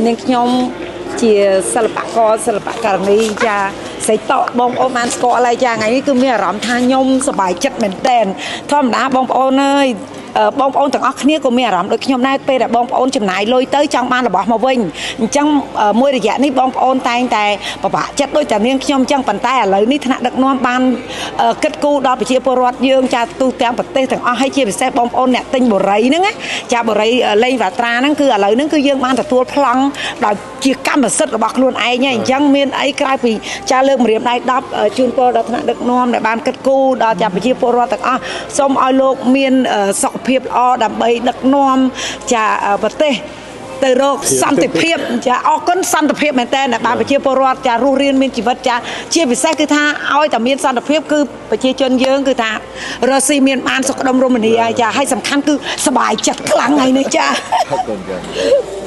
នាងខ្ញុំជាសិល្បករសិល្បករនីចាស្អីតបងប្អូនបានស្គាល់ហើយចាថ្ងៃនេះគឺមានអារម្មណ៍ថាខ្ញុំសប្បាយចិត្តមែនតើធម្មតាបងប្អូនអើយបងប្អូនទាំងអស់គ្នាក៏មានអារម្មណ៍ដូចខ្ញុំដែរពេលដែលបងប្អូនចំណាយលុយទៅចង់បានរបស់មកវិញអញ្ចឹងមួយរយៈនេះបងប្អូនតែងតែពិបាកចិត្តដូចតែនាងខ្ញុំអញ្ចឹងប៉ុន្តែឥឡូវនេះថ្នាក់ដឹកនាំបានគិតគូរដល់ប្រជាពលរដ្ឋយើងចាទូទាំងប្រទេសទាំងអស់ហើយជាពិសេសបងប្អូនអ្នកទិញបូរីហ្នឹងចាបូរីលេងវ៉ាត្រាហ្នឹងគឺឥឡូវហ្នឹងគឺយើងបានទទួលប្លង់ដោយជាកម្មសិទ្ធិរបស់ខ្លួនឯងហើយអញ្ចឹងមានអីក្រៅពីចាលើកម្រាមដៃ10ជូនពរដល់ថ្នាក់ដឹកនាំដែលបានគិតគូរដល់ចាប្រជាពលរដ្ឋទាំងអស់សូមឲ្យលោកមានសុខភាពល្អដើម្បីដឹកនាំចាប្រទេសទៅរកសន្តិភាពចាអរគុណសន្តិភាពមែនតើបានប្រជាពលរដ្ឋចារស់រានមានជីវិតចាជាពិសេសគឺថាឲ្យតែមានសន្តិភាពគឺប្រជាជនយើងគឺថារស់ស៊ីមានបានសុខដុមរមនាចាហើយសំខាន់គឺសบายចិត្តខ្លាំងហើយនេះចាអរគុណចា